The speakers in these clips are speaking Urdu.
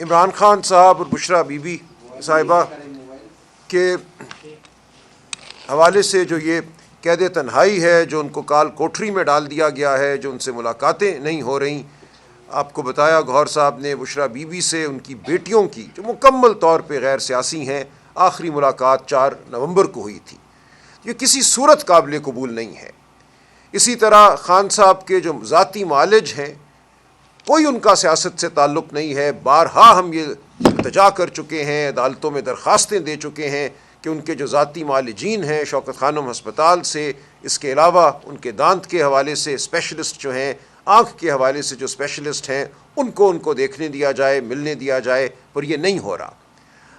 عمران خان صاحب اور بشرا بی بی صاحبہ کے حوالے سے جو یہ قید تنہائی ہے، جو ان کو کال کوٹری میں ڈال دیا گیا ہے، جو ان سے ملاقاتیں نہیں ہو رہیں، آپ کو بتایا گوہر صاحب نے بشرا بی بی سے ان کی بیٹیوں کی جو مکمل طور پہ غیر سیاسی ہیں، آخری ملاقات 4 نومبر کو ہوئی تھی. یہ کسی صورت قابل قبول نہیں ہے. اسی طرح خان صاحب کے جو ذاتی معالج ہیں، کوئی ان کا سیاست سے تعلق نہیں ہے. بارہا ہم یہ التجا کر چکے ہیں، عدالتوں میں درخواستیں دے چکے ہیں کہ ان کے جو ذاتی معالجین ہیں شوکت خانم ہسپتال سے، اس کے علاوہ ان کے دانت کے حوالے سے اسپیشلسٹ جو ہیں، آنکھ کے حوالے سے جو اسپیشلسٹ ہیں، ان کو دیکھنے دیا جائے، ملنے دیا جائے، پر یہ نہیں ہو رہا.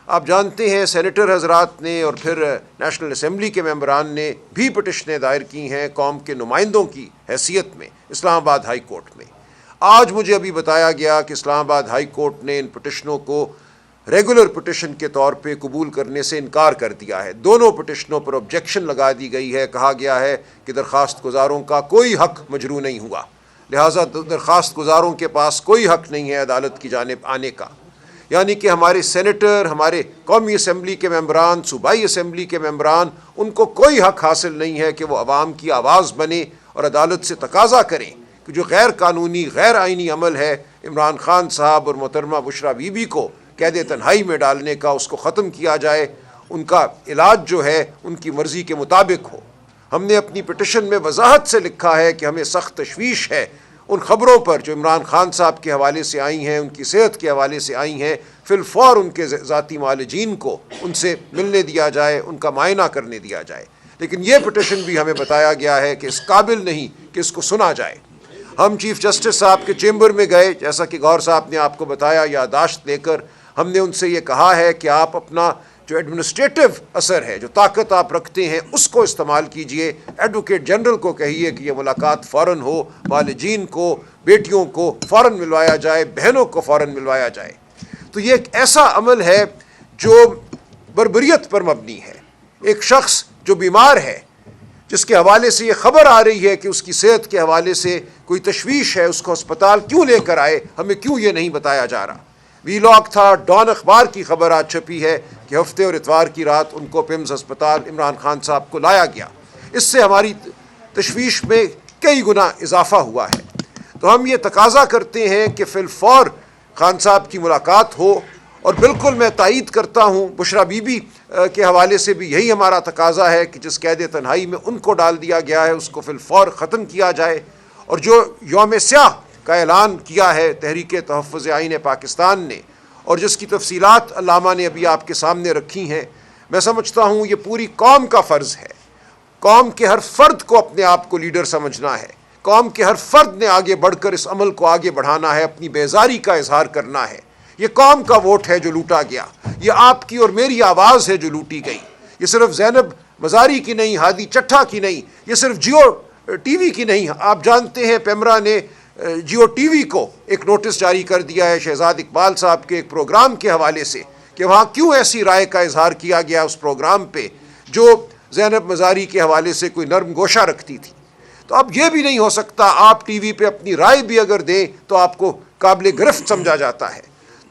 آپ جانتے ہیں سینیٹر حضرات نے اور پھر نیشنل اسمبلی کے ممبران نے بھی پٹیشنیں دائر کی ہیں قوم کے نمائندوں کی حیثیت میں اسلام آباد ہائی کورٹ میں. آج مجھے ابھی بتایا گیا کہ اسلام آباد ہائی کورٹ نے ان پٹیشنوں کو ریگولر پٹیشن کے طور پہ قبول کرنے سے انکار کر دیا ہے. دونوں پٹیشنوں پر آبجیکشن لگا دی گئی ہے. کہا گیا ہے کہ درخواست گزاروں کا کوئی حق مجروح نہیں ہوا، لہٰذا درخواست گزاروں کے پاس کوئی حق نہیں ہے عدالت کی جانب آنے کا. یعنی کہ ہمارے سینیٹر، ہمارے قومی اسمبلی کے ممبران، صوبائی اسمبلی کے ممبران، ان کو کوئی حق حاصل نہیں ہے کہ وہ عوام کی آواز بنے اور عدالت سے تقاضا کریں کہ جو غیر قانونی، غیر آئینی عمل ہے عمران خان صاحب اور محترمہ بشرا بی بی کو قید تنہائی میں ڈالنے کا، اس کو ختم کیا جائے. ان کا علاج جو ہے ان کی مرضی کے مطابق ہو. ہم نے اپنی پٹیشن میں وضاحت سے لکھا ہے کہ ہمیں سخت تشویش ہے ان خبروں پر جو عمران خان صاحب کے حوالے سے آئی ہیں، ان کی صحت کے حوالے سے آئی ہیں. فی الفور ان کے ذاتی معالجین کو ان سے ملنے دیا جائے، ان کا معائنہ کرنے دیا جائے. لیکن یہ پٹیشن بھی ہمیں بتایا گیا ہے کہ اس قابل نہیں کہ اس کو سنا جائے. ہم چیف جسٹس صاحب کے چیمبر میں گئے، جیسا کہ گوہر صاحب نے آپ کو بتایا یادداشت لے کر. ہم نے ان سے یہ کہا ہے کہ آپ اپنا جو ایڈمنسٹریٹو اثر ہے، جو طاقت آپ رکھتے ہیں، اس کو استعمال کیجئے. ایڈوکیٹ جنرل کو کہیے کہ یہ ملاقات فوراً ہو، والدین کو، بیٹیوں کو فوراً ملوایا جائے، بہنوں کو فوراً ملوایا جائے. تو یہ ایک ایسا عمل ہے جو بربریت پر مبنی ہے. ایک شخص جو بیمار ہے، جس کے حوالے سے یہ خبر آ رہی ہے کہ اس کی صحت کے حوالے سے کوئی تشویش ہے، اس کو اسپتال کیوں لے کر آئے، ہمیں کیوں یہ نہیں بتایا جا رہا. وی لاگ تھا، ڈان اخبار کی خبر آج چھپی ہے کہ ہفتے اور اتوار کی رات ان کو پیمز ہسپتال عمران خان صاحب کو لایا گیا. اس سے ہماری تشویش میں کئی گنا اضافہ ہوا ہے. تو ہم یہ تقاضا کرتے ہیں کہ فی الفور خان صاحب کی ملاقات ہو. اور بالکل میں تائید کرتا ہوں، بشرا بی بی کے حوالے سے بھی یہی ہمارا تقاضا ہے کہ جس قید تنہائی میں ان کو ڈال دیا گیا ہے اس کو فی الفور ختم کیا جائے. اور جو یوم سیاہ کا اعلان کیا ہے تحریک تحفظ آئین پاکستان نے، اور جس کی تفصیلات علامہ نے ابھی آپ کے سامنے رکھی ہیں، میں سمجھتا ہوں یہ پوری قوم کا فرض ہے. قوم کے ہر فرد کو اپنے آپ کو لیڈر سمجھنا ہے. قوم کے ہر فرد نے آگے بڑھ کر اس عمل کو آگے بڑھانا ہے، اپنی بیزاری کا اظہار کرنا ہے. یہ قوم کا ووٹ ہے جو لوٹا گیا، یہ آپ کی اور میری آواز ہے جو لوٹی گئی. یہ صرف زینب مزاری کی نہیں، ہادی چٹھا کی نہیں، یہ صرف جیو ٹی وی کی نہیں. آپ جانتے ہیں پیمرا نے جیو ٹی وی کو ایک نوٹس جاری کر دیا ہے شہزاد اقبال صاحب کے ایک پروگرام کے حوالے سے کہ وہاں کیوں ایسی رائے کا اظہار کیا گیا اس پروگرام پہ جو زینب مزاری کے حوالے سے کوئی نرم گوشہ رکھتی تھی. تو اب یہ بھی نہیں ہو سکتا آپ ٹی وی پہ اپنی رائے بھی اگر دیں تو آپ کو قابل گرفت سمجھا جاتا ہے.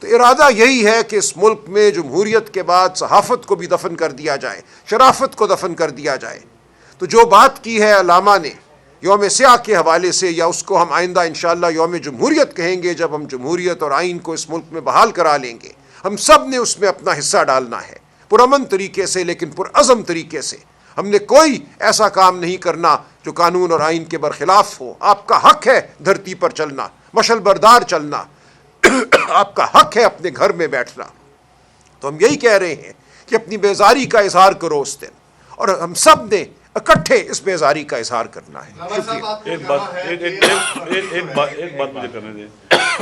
تو ارادہ یہی ہے کہ اس ملک میں جمہوریت کے بعد صحافت کو بھی دفن کر دیا جائے، شرافت کو دفن کر دیا جائے. تو جو بات کی ہے علامہ نے یوم سیاہ کے حوالے سے، یا اس کو ہم آئندہ انشاءاللہ یوم جمہوریت کہیں گے جب ہم جمہوریت اور آئین کو اس ملک میں بحال کرا لیں گے، ہم سب نے اس میں اپنا حصہ ڈالنا ہے، پرامن طریقے سے لیکن پرعزم طریقے سے. ہم نے کوئی ایسا کام نہیں کرنا جو قانون اور آئین کے برخلاف ہو. آپ کا حق ہے دھرتی پر چلنا، مشل بردار چلنا، آپ کا حق ہے اپنے گھر میں بیٹھنا. تو ہم یہی کہہ رہے ہیں کہ اپنی بیزاری کا اظہار کرو اس دن، اور ہم سب نے اکٹھے اس بیزاری کا اظہار کرنا ہے. ایک بات مجھے کرنے دیں.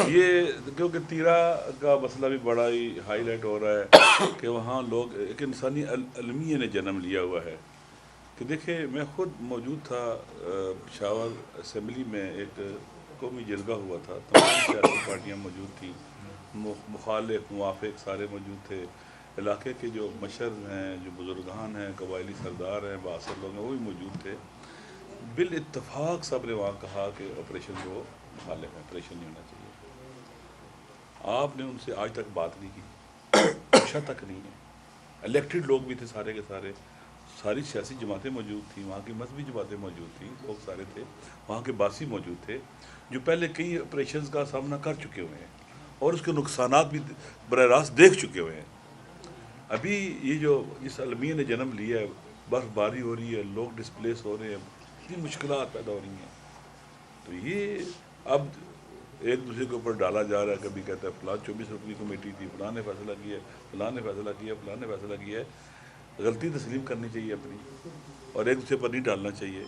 یہ کیونکہ تیرا کا مسئلہ بھی بڑا ہی ہائی لائٹ ہو رہا ہے کہ وہاں لوگ ایک انسانی المیہ نے جنم لیا ہوا ہے. کہ دیکھیں میں خود موجود تھا پشاور اسمبلی میں، ایک قومی جرگہ ہوا تھا، تمام سیاسی پارٹیاں موجود تھیں، مخالف موافق سارے موجود تھے. علاقے کے جو مشر ہیں، جو بزرگان ہیں، قبائلی سردار ہیں، بااثر لوگ ہیں، وہ بھی موجود تھے. بالاتفاق سب نے وہاں کہا کہ آپریشن کو مخالف ہے، آپریشن نہیں ہونا چاہیے. آپ نے ان سے آج تک بات نہیں کی، پوچھا تک نہیں ہے۔ الیکٹڈ لوگ بھی تھے سارے کے سارے، ساری سیاسی جماعتیں موجود تھیں، وہاں کی مذہبی جماعتیں موجود تھیں، لوگ سارے تھے، وہاں کے باسی موجود تھے جو پہلے کئی آپریشنز کا سامنا کر چکے ہوئے ہیں اور اس کے نقصانات بھی براہ راست دیکھ چکے ہوئے ہیں۔ ابھی یہ جو اس المیہ نے جنم لیا ہے، برف باری ہو رہی ہے، لوگ ڈسپلیس ہو رہے ہیں، اتنی مشکلات پیدا ہو رہی ہیں، تو یہ اب ایک دوسرے کے اوپر ڈالا جا رہا ہے۔ کبھی کہتا ہے فلاں 24 رکنی کمیٹی تھی، فلاں نے فیصلہ کیا ہے، فلاں نے فیصلہ کیا ہے، فلاں نے فیصلہ کیا ہے۔ غلطی تسلیم کرنی چاہیے اپنی، اور ایک دوسرے پر نہیں ڈالنا چاہیے،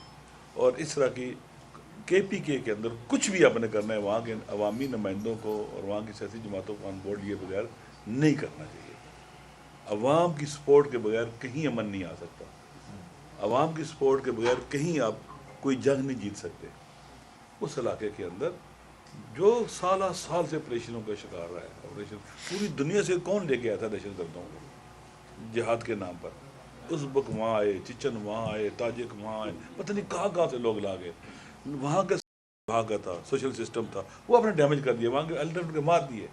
اور اس طرح کی کے پی کے اندر کچھ بھی آپ نے کرنا ہے وہاں کے عوامی نمائندوں کو اور وہاں کی سیاسی جماعتوں کو آن بورڈ لیے بغیر نہیں کرنا چاہیے۔ عوام کی سپورٹ کے بغیر کہیں امن نہیں آ سکتا، عوام کی سپورٹ کے بغیر کہیں آپ کوئی جنگ نہیں جیت سکتے۔ اس علاقے کے اندر جو سالہ سال سے آپریشنوں کا شکار رہا ہے، آپریشن پوری دنیا سے کون لے کے آیا تھا دہشت گردوں کو جہاد کے نام پر؟ ازبک وہاں آئے، چچن وہاں آئے، تاجک وہاں آئے، پتہ نہیں کہاں سے لوگ لا گئے۔ وہاں کا بھاگا تھا، سوشل سسٹم تھا، وہ اپنے ڈیمیج کر دیا، وہاں کے الٹر کے مار دیے،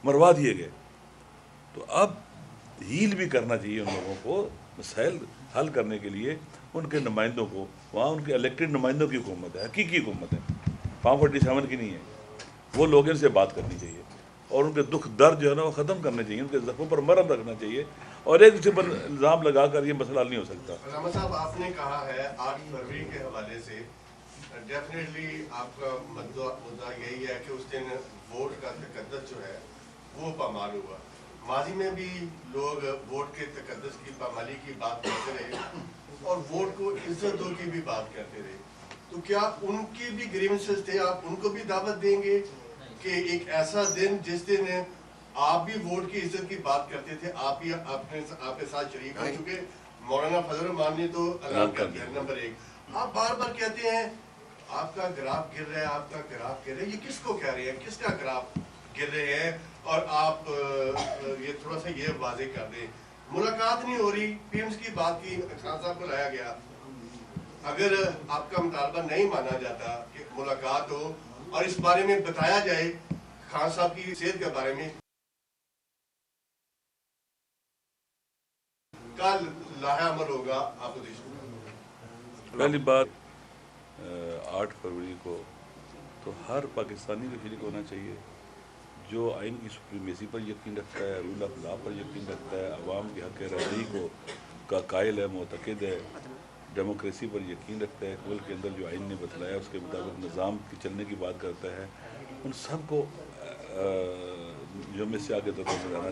مروا دیے گئے۔ تو اب ہیل بھی کرنا چاہیے ان لوگوں کو، مسائل حل کرنے کے لیے ان کے نمائندوں کو، وہاں ان کے الیکٹڈ نمائندوں کی حکومت ہے، حقیقی حکومت ہے، فارم 47 کی نہیں ہے۔ وہ لوگ ان سے بات کرنی چاہیے اور ان کے دکھ درد جو ہے نا وہ ختم کرنے چاہیے، ان کے زخموں پر مرہم رکھنا چاہیے، اور ایک دوسرے پر الزام لگا کر یہ مسئلہ حل نہیں ہو سکتا۔ علامہ صاحب، آپ نے کہا ہے 8 فروری کے حوالے سے ڈیفینیٹلی آپ کا مدعا یہی ہے کہ اس دن ووٹ کا تقدس جو ہے وہ پامال ہوا۔ ماضی میں بھی لوگ ووٹ کے تقدس کی پامالی کی بات کرتے رہے اور ووٹ کو عزت دو کی بھی بات کرتے رہے، تو کیا ان کی بھی گریونسز تھے؟ آپ ان کو بھی دعوت دیں گے کہ ایک ایسا دن جس دن آپ بھی ووٹ کی عزت کی بات کرتے تھے، آپ بھی آپ کے ساتھ شریک ہو چکے؟ مولانا فضل الرحمان نے تو اعلان کر دیا۔ نمبر 1، آپ بار بار کہتے ہیں آپ کا گراف گر رہا ہے، آپ کا گراف گر رہا ہے، یہ کس کو کہہ رہے ہیں؟ کس کا گراف گر رہے ہیں؟ اور آپ یہ تھوڑا سا یہ واضح کر دیں، ملاقات نہیں ہو رہی، پیمز کی بات کی، خان صاحب کو لایا گیا، اگر آپ کا مطالبہ نہیں مانا جاتا کہ ملاقات ہو اور اس بارے میں بتایا جائے خان صاحب کی صحت کے بارے میں، کل لاحہ عمل ہوگا اپوزیشن؟ پہلی بات 8 فروری کو تو ہر پاکستانی کو شریک ہونا چاہیے جو آئین کی سپریمیسی پر یقین رکھتا ہے، رول آف لا پر یقین رکھتا ہے، عوام کے حق رہنمائی کو کا قائل ہے، معتقد ہے، ڈیموکریسی پر یقین رکھتا ہے، ملک کے اندر جو آئین نے بتلایا اس کے مطابق نظام کی چلنے کی بات کرتا ہے، ان سب کو جو میں سے آگے طرف میں آنا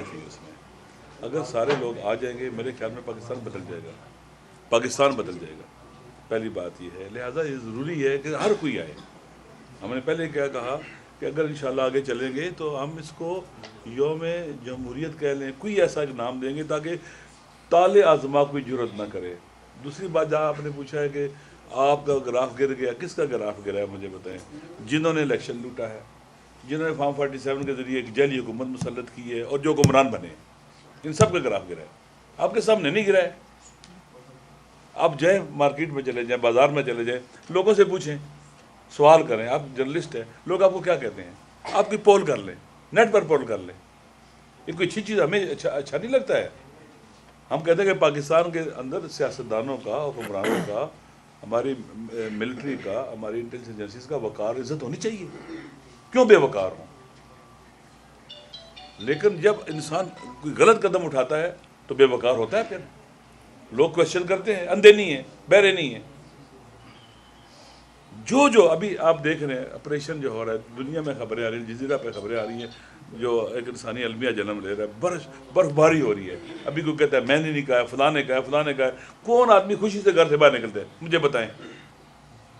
چاہیے اس میں۔ اگر سارے لوگ آ جائیں گے میرے خیال میں پاکستان بدل جائے گا، پاکستان بدل جائے گا۔ پہلی بات یہ ہے، لہٰذا یہ ضروری ہے کہ ہر کوئی آئے۔ ہم نے پہلے کیا کہا کہ اگر انشاءاللہ آگے چلیں گے تو ہم اس کو یوم جمہوریت کہہ لیں، کوئی ایسا ایک نام دیں گے تاکہ طالع آزما کوئی جرت نہ کرے۔ دوسری بات جہاں آپ نے پوچھا ہے کہ آپ کا گراف گر گیا، کس کا گراف گرا ہے مجھے بتائیں؟ جنہوں نے الیکشن لوٹا ہے، جنہوں نے فارم 47 کے ذریعے ایک جعلی حکومت مسلط کی ہے اور جو حکمران بنے، ان سب کا گراف گرا ہے۔ آپ کے سامنے نہیں گرا ہے۔ آپ جائیں مارکیٹ میں چلے جائیں، بازار میں چلے جائیں، لوگوں سے پوچھیں، سوال کریں، آپ جرنلسٹ ہیں، لوگ آپ کو کیا کہتے ہیں؟ آپ کی پول کر لیں، نیٹ پر پول کر لیں۔ یہ کوئی اچھی چیز ہمیں اچھا نہیں لگتا ہے۔ ہم کہتے ہیں کہ پاکستان کے اندر سیاستدانوں کا، حکمرانوں کا، ہماری ملٹری کا، ہماری انٹیلیجنس ایجنسیز کا وقار عزت ہونی چاہیے، کیوں بے وقار ہوں؟ لیکن جب انسان کوئی غلط قدم اٹھاتا ہے تو بے وقار ہوتا ہے، پھر لوگ کوشچن کرتے ہیں، اندھے نہیں ہیں، بہرے نہیں ہیں۔ جو ابھی آپ دیکھ رہے ہیں آپریشن جو ہو رہا ہے، دنیا میں خبریں آ رہی ہیں، الجزیرہ پہ خبریں آ رہی ہیں، جو ایک انسانی المیہ جنم لے رہا ہے، برف باری ہو رہی ہے۔ ابھی کوئی کہتا ہے میں نے نہیں کہا، فلاں نے کہا، فلاں نے کہا۔ کون آدمی خوشی سے گھر سے باہر نکلتا ہے؟ مجھے بتائیں۔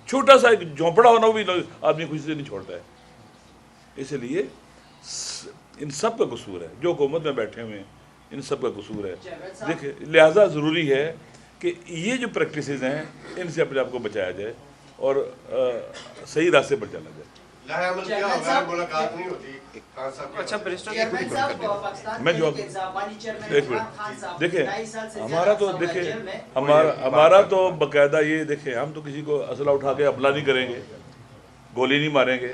چھوٹا سا ایک جھونپڑا ہونا بھی آدمی خوشی سے نہیں چھوڑتا ہے۔ اس لیے ان سب کا قصور ہے، جو حکومت میں بیٹھے ہوئے ہیں ان سب کا قصور ہے۔ دیکھیں، لہٰذا ضروری ہے کہ یہ جو پریکٹسز ہیں ان سے اپنے آپ کو بچایا جائے اور صحیح راستے پر چلا جائے۔ لاحہ عمل کیا ہوگا؟ ملاقات نہیں ہوتی خان صاحب؟ اچھا برسٹر میں جو ایک منٹ دیکھیں، ہمارا تو دیکھیں، ہمارا تو باقاعدہ یہ دیکھیں، ہم تو کسی کو اسلحہ اٹھا کے حملہ نہیں کریں گے، گولی نہیں ماریں گے،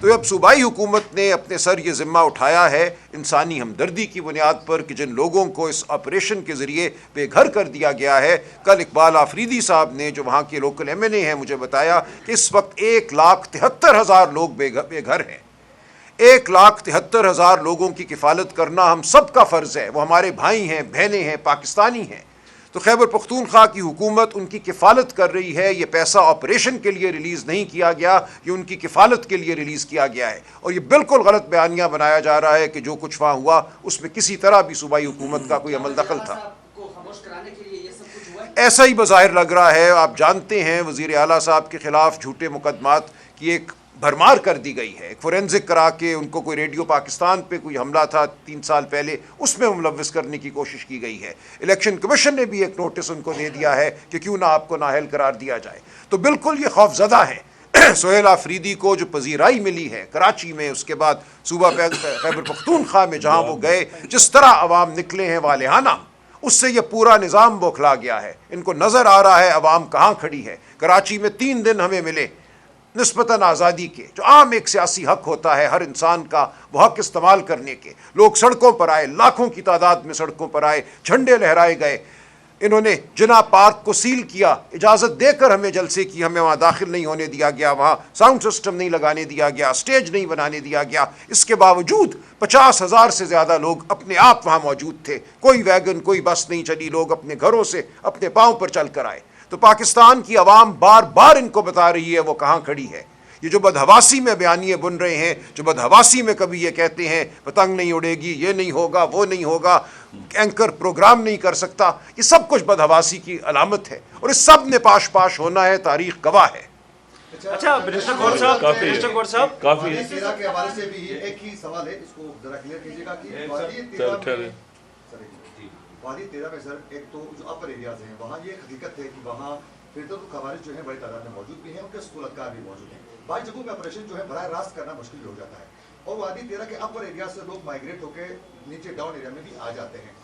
تو اب صوبائی حکومت نے اپنے سر یہ ذمہ اٹھایا ہے انسانی ہمدردی کی بنیاد پر کہ جن لوگوں کو اس آپریشن کے ذریعے بے گھر کر دیا گیا ہے. کل اقبال آفریدی صاحب نے جو وہاں کے لوکل MNA ہیں مجھے بتایا کہ اس وقت 1,73,000 لوگ بے گھر ہیں. 1,73,000 لوگوں کی کفالت کرنا ہم سب کا فرض ہے. وہ ہمارے بھائی ہیں، بہنیں ہیں، پاکستانی ہیں. تو خیبر پختونخوا کی حکومت ان کی کفالت کر رہی ہے. یہ پیسہ آپریشن کے لیے ریلیز نہیں کیا گیا، یہ ان کی کفالت کے لیے ریلیز کیا گیا ہے. اور یہ بالکل غلط بیانیہ بنایا جا رہا ہے کہ جو کچھ وہاں ہوا اس میں کسی طرح بھی صوبائی حکومت کا کوئی عمل دخل تھا. ایسا ہی بظاہر لگ رہا ہے. آپ جانتے ہیں وزیر اعلیٰ صاحب کے خلاف جھوٹے مقدمات کی ایک بھرمار کر دی گئی ہے. ایک فورینزک کرا کے ان کو کوئی ریڈیو پاکستان پہ کوئی حملہ تھا 3 سال پہلے، اس میں ملوث کرنے کی کوشش کی گئی ہے. الیکشن کمیشن نے بھی ایک نوٹس ان کو دے دیا ہے کہ کیوں نہ آپ کو نااہل قرار دیا جائے. تو بالکل یہ خوف زدہ ہیں. سہیل آفریدی کو جو پذیرائی ملی ہے کراچی میں، اس کے بعد صوبہ خیبر پختونخوا میں جہاں وہ گئے، جس طرح عوام نکلے ہیں والہانہ، اس سے یہ پورا نظام بوکھلا گیا ہے. ان کو نظر آ رہا ہے عوام کہاں کھڑی ہے. کراچی میں 3 دن ہمیں ملے نسبتاً آزادی کے، جو عام ایک سیاسی حق ہوتا ہے ہر انسان کا، وہ حق استعمال کرنے کے. لوگ سڑکوں پر آئے، لاکھوں کی تعداد میں سڑکوں پر آئے، جھنڈے لہرائے گئے. انہوں نے جناح پارک کو سیل کیا، اجازت دے کر ہمیں جلسے کی، ہمیں وہاں داخل نہیں ہونے دیا گیا، وہاں ساؤنڈ سسٹم نہیں لگانے دیا گیا، اسٹیج نہیں بنانے دیا گیا. اس کے باوجود 50,000 سے زیادہ لوگ اپنے آپ وہاں موجود تھے. کوئی ویگن، کوئی بس نہیں چلی، لوگ اپنے گھروں سے اپنے پاؤں پر چل کر آئے. تو پاکستان کی عوام بار بار ان کو بتا رہی ہے وہ کہاں کھڑی ہے. یہ جو بدحواسی میں بیانیے بن رہے ہیں، جو بدحواسی میں کبھی یہ کہتے ہیں پتنگ نہیں اڑے گی، یہ نہیں ہوگا، وہ نہیں ہوگا، اینکر پروگرام نہیں کر سکتا، یہ سب کچھ بدحواسی کی علامت ہے. اور اس سب نے پاش پاش ہونا ہے، تاریخ گواہ ہے. اچھا منسٹر گور صاحب، منسٹر گور صاحب، کافی تیرہ کے حوالے سے بھی ایک ہی سوال ہے، اس کو ذرا کلیئر کیجیے گا کہ وادی 13 میں سر ایک تو جو اپر ایریاز ہیں وہاں یہ حقیقت ہے کہ وہاں فردر خوارج جو ہیں بڑی تعداد میں موجود بھی ہیں، ان کے سہولتکار بھی موجود ہیں. بعض جگہوں میں آپریشن جو ہے براہ راست کرنا مشکل ہو جاتا ہے، اور وادی 13 کے اپر ایریا سے لوگ مائگریٹ ہو کے نیچے ڈاؤن ایریا میں بھی آ جاتے ہیں.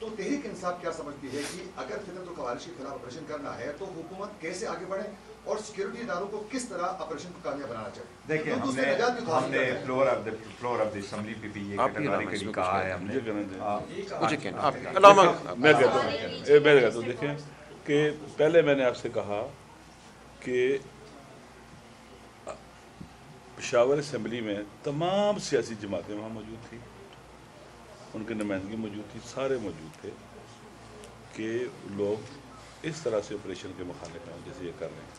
تو تحریک انصاف کیا سمجھتی ہے کہ اگر فطرت و خوارج کے خلاف آپریشن کرنا ہے تو حکومت کیسے آگے بڑھے اور سیکورٹی اداروں کو کس طرح آپریشن کو کامیاب بنانا چاہیے؟ دیکھیں ہم نے فلور آف دی اسمبلی پہ بھی یہ کیٹیگوریکلی کہا ہے. ہم نے میں کہتا ہوں دیکھیں کہ پہلے میں نے آپ سے کہا کہ پشاور اسمبلی میں تمام سیاسی جماعتیں وہاں موجود تھیں، ان کی نمائندگی موجود تھی، سارے موجود تھے کہ لوگ اس طرح سے آپریشن کے مخالف ہیں جیسے یہ کر رہے ہیں.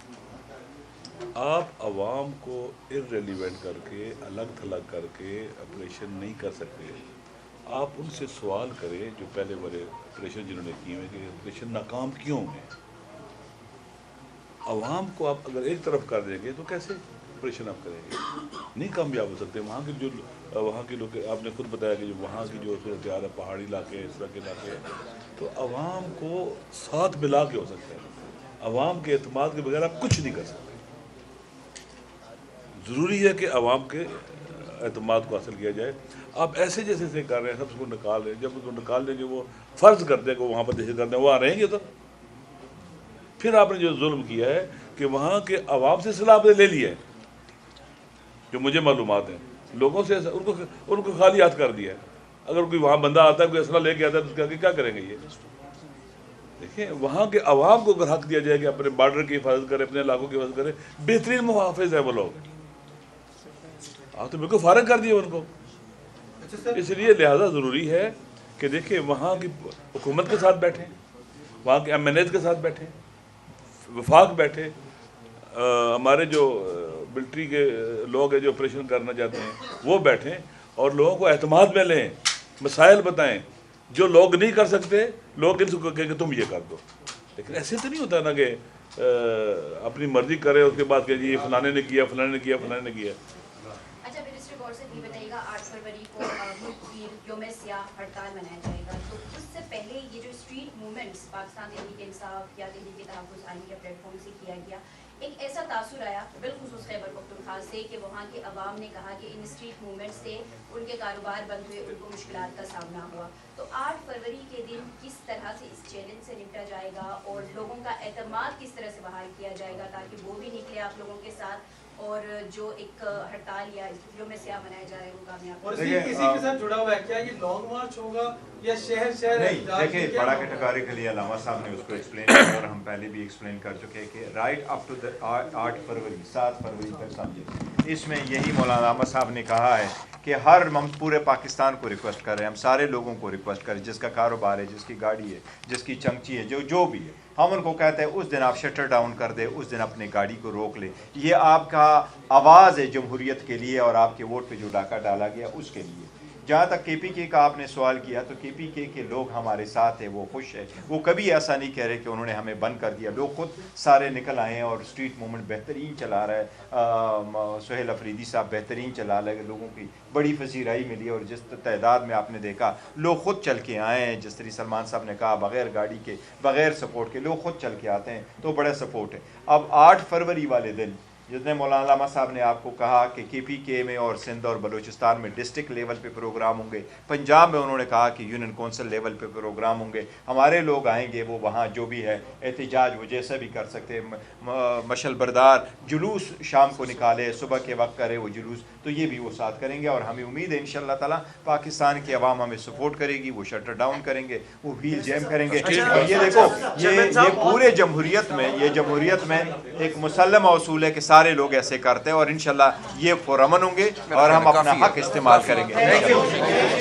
آپ عوام کو ارریلیونٹ کر کے الگ تھلگ کر کے آپریشن نہیں کر سکتے. آپ ان سے سوال کریں جو پہلے بڑے آپریشن جنہوں نے کیے ہیں کہ آپریشن ناکام کیوں ہیں. عوام کو آپ اگر ایک طرف کر دیں گے تو کیسے آپریشن آپ کریں گے؟ نہیں کامیاب ہو سکتے. وہاں کے لوگ آپ نے خود بتایا کہ جو وہاں کی جو صورتحال ہے، پہاڑی علاقے اس طرح کے علاقے ہیں، تو عوام کو ساتھ ملا کے ہو سکتا ہے. عوام کے اعتماد کے بغیر آپ کچھ نہیں کر سکتے. ضروری ہے کہ عوام کے اعتماد کو حاصل کیا جائے. آپ ایسے جیسے سے کر رہے ہیں، سب کو نکال رہے ہیں. جب اس کو نکال دیں گے وہ فرض کرتے ہیں کہ وہاں پر دہشت گرد ہیں، وہاں رہیں گے. تو پھر آپ نے جو ظلم کیا ہے کہ وہاں کے عوام سے صلاح آپ نے لے لی ہے، جو مجھے معلومات ہیں، لوگوں سے ان کو خالی ہاتھ کر دیا ہے. اگر کوئی وہاں بندہ آتا ہے، کوئی اسلحہ لے کے آتا ہے، تو اس کے آگے کیا کریں گے؟ یہ دیکھیں وہاں کے عوام کو اگر حق دیا جائے کہ اپنے بارڈر کی حفاظت کرے، اپنے علاقوں کی حفاظت کرے، بہترین محافظ ہے وہ لوگ. آپ تو بالکل فارغ کر دیے ان کو. اس لیے لہذا ضروری ہے کہ دیکھیں وہاں کی حکومت کے ساتھ بیٹھیں، وہاں کے MNAs کے ساتھ بیٹھیں، وفاق بیٹھے، ہمارے جو ملٹری کے لوگ ہیں جو آپریشن کرنا چاہتے ہیں وہ بیٹھیں اور لوگوں کو اعتماد میں لیں، مسائل بتائیں. جو لوگ نہیں کر سکتے لوگ ان سے کہیں کہ تم یہ کر دو. لیکن ایسے تو نہیں ہوتا نا کہ اپنی مرضی کرے اس کے بعد کہ جی یہ فلانے نے کیا، فلانے نے کیا، فلانے نے کیا. اچھا منسٹر گور سے یہ بتائیے گا 8 فروری کو ملک کی یوم سیاہ ہڑتال منایا جائے گا، تو اس سے پہلے یہ جو اسٹریٹ موومنٹس پاکستان تحریک انصاف یا تحریک تحفظ آئین کے پلیٹ فارم سے کیا گیا، ایک ایسا تاثر آیا بالخصوص خیبر پختونخوا سے کہ وہاں کے عوام نے کہا کہ ان اسٹریٹ موومنٹ سے ان کے کاروبار بند ہوئے، ان کو مشکلات کا سامنا ہوا. تو 8 فروری کے دن کس طرح سے اس چیلنج سے نپٹا جائے گا اور لوگوں کا اعتماد کس طرح سے بحال کیا جائے گا تاکہ وہ بھی نکلے آپ لوگوں کے ساتھ اور جو ایک ہڑتال یا یوم سیاہ منایا جا رہا ہے وہ کامیاب اور اسی کے ساتھ جڑا ہوا ہے کیا یہ لانگ مارچ ہوگا یا شہر شہر نہیں دیکھیں بڑا کیٹیگوریکلی علامہ صاحب نے اس کو ایکسپلین کیا اور ہم پہلے بھی ایکسپلین کر چکے ہیں کہ رائٹ اپ ٹو 8 فروری 7 فروری تک سمجھے اس میں یہی مولانا علامہ صاحب نے کہا ہے کہ ہم پورے پاکستان کو ریکویسٹ کر رہے ہیں، ہم سارے لوگوں کو ریکویسٹ کر رہے ہیں جس کا کاروبار ہے، جس کی گاڑی ہے، جس کی چمچی ہے، جو بھی ہے، ہم ان کو کہتے ہیں اس دن آپ شٹر ڈاؤن کر دیں، اس دن اپنی گاڑی کو روک لیں. یہ آپ کا آواز ہے جمہوریت کے لیے اور آپ کے ووٹ پہ جو ڈاکہ ڈالا گیا اس کے لیے. جہاں تک کے پی کے کا آپ نے سوال کیا تو کے پی کے لوگ ہمارے ساتھ ہیں، وہ خوش ہے، وہ کبھی ایسا نہیں کہہ رہے کہ انہوں نے ہمیں بند کر دیا. لوگ خود سارے نکل آئے ہیں اور اسٹریٹ موومنٹ بہترین چلا رہا ہے. سہیل افریدی صاحب بہترین چلا رہے ہیں، لوگوں کی بڑی پذیرائی ملی اور جس تعداد میں آپ نے دیکھا لوگ خود چل کے آئے ہیں. جس طرح سلمان صاحب نے کہا بغیر گاڑی کے بغیر سپورٹ کے لوگ خود چل کے آتے ہیں تو بڑا سپورٹ ہے. اب 8 فروری والے دن جتنے مولانا علامہ صاحب نے آپ کو کہا کہ کے پی کے میں اور سندھ اور بلوچستان میں ڈسٹرکٹ لیول پہ پروگرام ہوں گے، پنجاب میں انہوں نے کہا کہ یونین کونسل لیول پہ پروگرام ہوں گے، ہمارے لوگ آئیں گے، وہ وہاں جو بھی ہے احتجاج وہ جیسا بھی کر سکتے ہیں، مشل بردار جلوس شام کو نکالے، صبح کے وقت کرے وہ جلوس، تو یہ بھی وہ ساتھ کریں گے. اور ہمیں امید ہے انشاءاللہ تعالیٰ پاکستان کی عوام ہمیں سپورٹ کرے گی، وہ شٹر ڈاؤن کریں گے، وہ وہیل جیم کریں گے. اور یہ دیکھو یہ پورے جمہوریت میں ایک مسلم اصول ہے کہ سارے لوگ ایسے کرتے ہیں اور انشاءاللہ یہ پرامن ہوں گے اور ہم اپنا حق استعمال کریں گے.